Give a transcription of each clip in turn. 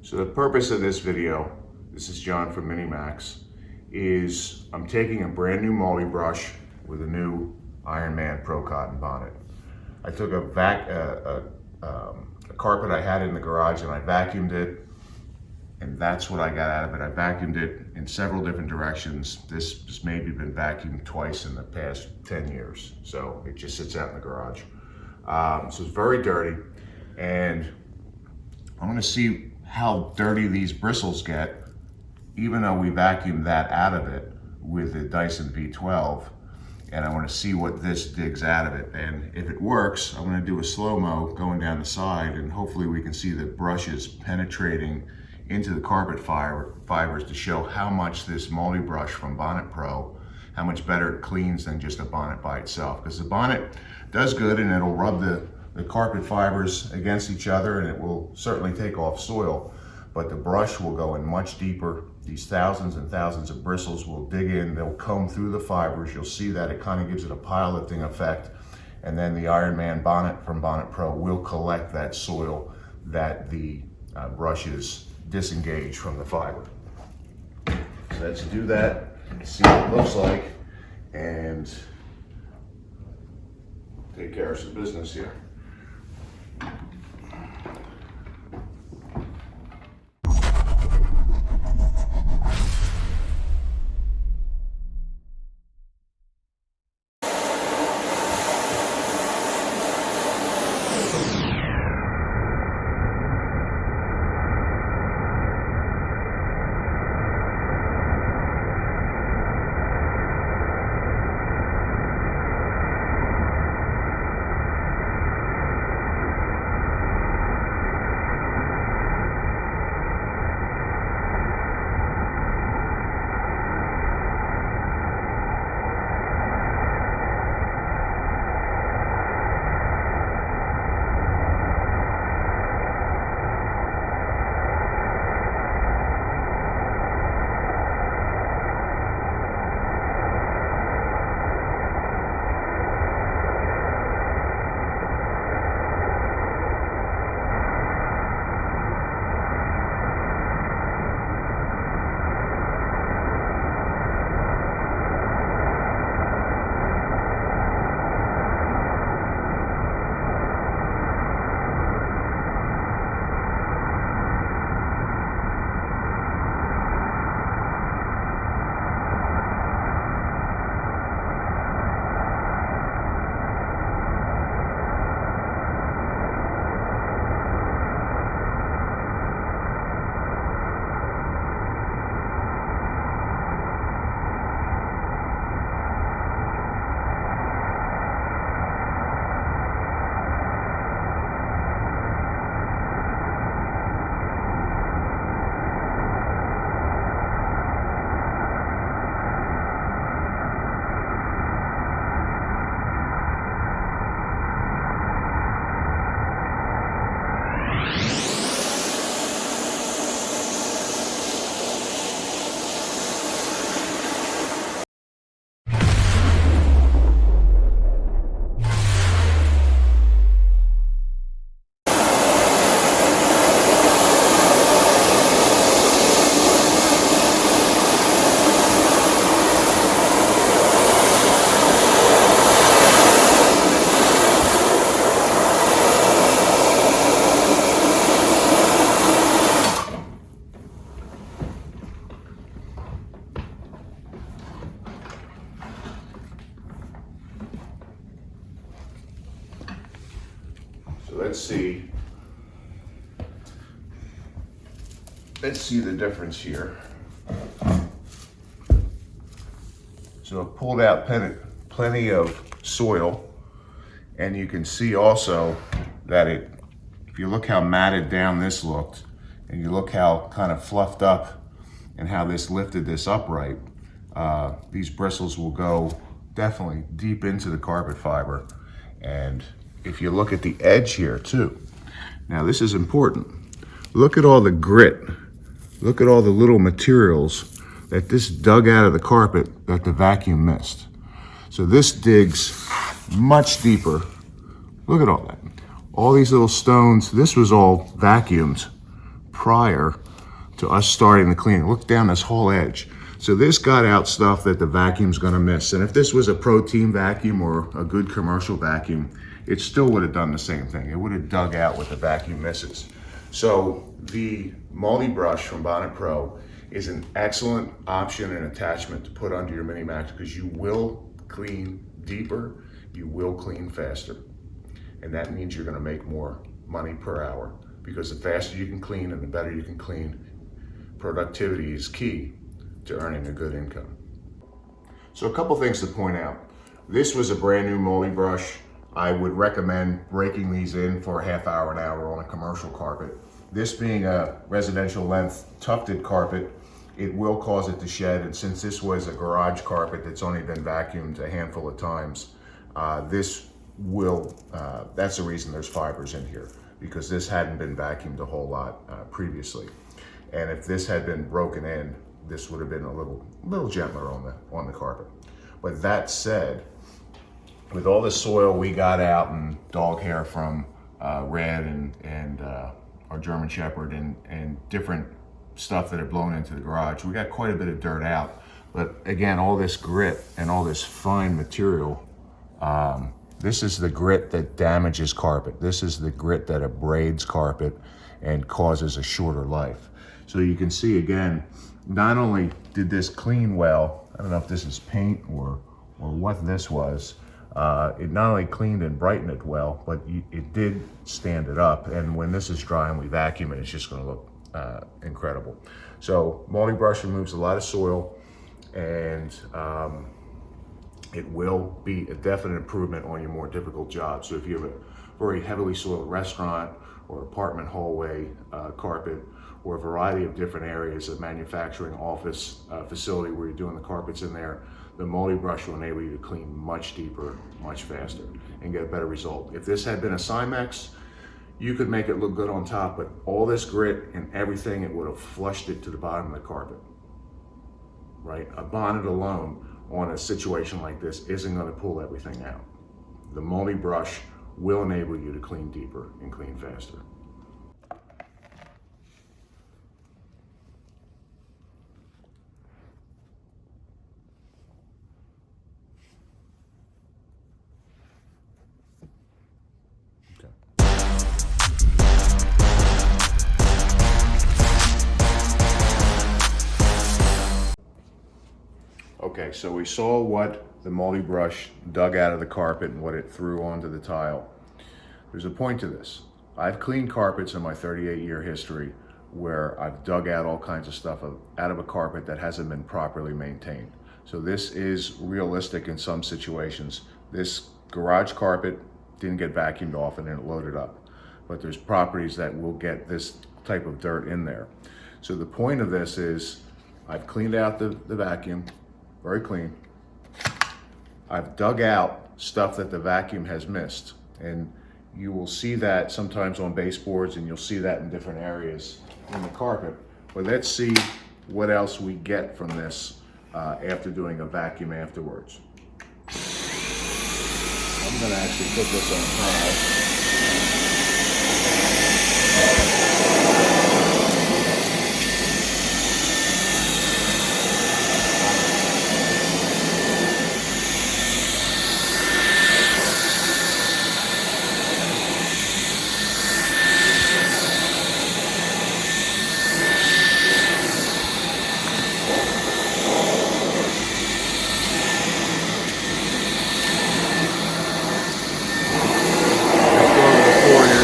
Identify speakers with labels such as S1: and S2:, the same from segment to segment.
S1: So the purpose of this video, this is John from MiniMax, is I'm taking a brand new multi brush with a new Iron Man Pro Cotton bonnet. I took a carpet I had in the garage and I vacuumed it, and that's what I got out of it. I vacuumed it in several different directions. This has maybe been vacuumed twice in the past 10 years. So it just sits out in the garage. So it's very dirty, and I'm gonna see how dirty these bristles get, even though we vacuumed that out of it with the Dyson V12, and I want to see what this digs out of it. And if it works, I'm going to do a slow-mo going down the side, and hopefully we can see the brushes penetrating into the carpet fibers to show how much this multi-brush from Bonnet Pro, how much better it cleans than just a bonnet by itself. Because the bonnet does good and it'll rub the carpet fibers against each other, and it will certainly take off soil, but the brush will go in much deeper. These thousands and thousands of bristles will dig in, they'll comb through the fibers. You'll see that it kind of gives it a pile-lifting effect, and then the Iron Man bonnet from Bonnet Pro will collect that soil that the brushes disengage from the fiber. So let's do that, see what it looks like, and take care of some business here. So let's see the difference here. So I've pulled out plenty of soil, and you can see also that if you look how matted down this looked, and you look how kind of fluffed up and how this lifted this upright, these bristles will go definitely deep into the carpet fiber. And if you look at the edge here too, now this is important. Look at all the grit. Look at all the little materials that this dug out of the carpet that the vacuum missed. So this digs much deeper. Look at all that. All these little stones, this was all vacuumed prior to us starting the cleaning. Look down this whole edge. So this got out stuff that the vacuum's gonna miss. And if this was a pro team vacuum or a good commercial vacuum, it still would have done the same thing. It would have dug out what the vacuum misses. So the multi-brush from Bonnet Pro is an excellent option and attachment to put under your MiniMax, because you will clean deeper, you will clean faster. And that means you're gonna make more money per hour, because the faster you can clean and the better you can clean, productivity is key to earning a good income. So a couple things to point out. This was a brand new multi-brush. I would recommend breaking these in for a half hour, an hour on a commercial carpet. This being a residential length tufted carpet, it will cause it to shed. And since this was a garage carpet that's only been vacuumed a handful of times, that's the reason there's fibers in here, because this hadn't been vacuumed a whole lot previously. And if this had been broken in, this would have been a little gentler on the carpet. But that said, with all the soil we got out and dog hair from Red and our German Shepherd and different stuff that had blown into the garage, we got quite a bit of dirt out. But again, all this grit and all this fine material, this is the grit that damages carpet. This is the grit that abrades carpet and causes a shorter life. So you can see again, not only did this clean well, I don't know if this is paint or what this was, it not only cleaned and brightened it well, but it did stand it up. And when this is dry and we vacuum it, it's just gonna look incredible. So multi-brush removes a lot of soil, and it will be a definite improvement on your more difficult jobs. So if you have a very heavily soiled restaurant or apartment hallway carpet, or a variety of different areas of manufacturing, office, facility where you're doing the carpets in there, the multi-brush will enable you to clean much deeper, much faster, and get a better result. If this had been a Simex, you could make it look good on top, but all this grit and everything, it would have flushed it to the bottom of the carpet, right? A Bonnet alone on a situation like this isn't gonna pull everything out. The multi-brush will enable you to clean deeper and clean faster. Okay, so we saw what the multi-brush dug out of the carpet and what it threw onto the tile. There's a point to this. I've cleaned carpets in my 38-year history where I've dug out all kinds of stuff out of a carpet that hasn't been properly maintained. So this is realistic in some situations. This garage carpet didn't get vacuumed off and then it loaded up. But there's properties that will get this type of dirt in there. So the point of this is I've cleaned out the vacuum, very clean. I've dug out stuff that the vacuum has missed. And you will see that sometimes on baseboards, and you'll see that in different areas in the carpet. But let's see what else we get from this after doing a vacuum afterwards. I'm gonna actually put this on high.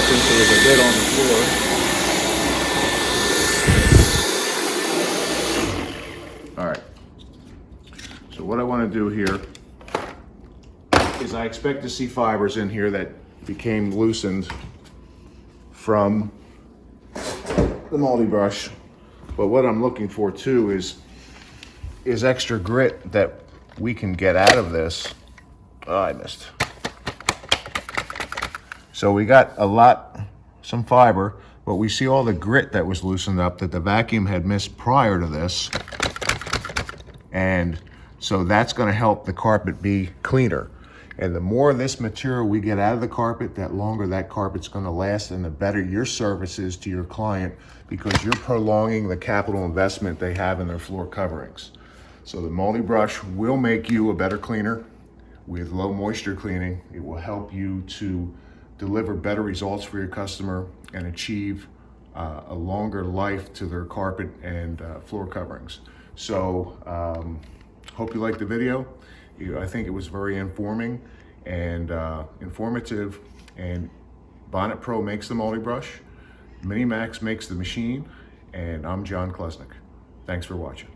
S1: Since there was a bit on the floor. All right. So what I want to do here is I expect to see fibers in here that became loosened from the multi-brush. But what I'm looking for too is extra grit that we can get out of this. Oh, I missed. So we got some fiber, but we see all the grit that was loosened up that the vacuum had missed prior to this. And so that's gonna help the carpet be cleaner. And the more of this material we get out of the carpet, that longer that carpet's going to last, and the better your service is to your client, because you're prolonging the capital investment they have in their floor coverings. So the multi-brush will make you a better cleaner with low moisture cleaning. It will help you to deliver better results for your customer and achieve a longer life to their carpet and floor coverings. So hope you liked the video. I think it was very informing and informative. And Bonnet Pro makes the multi-brush, MiniMax makes the machine, and I'm John Klesnick. Thanks for watching.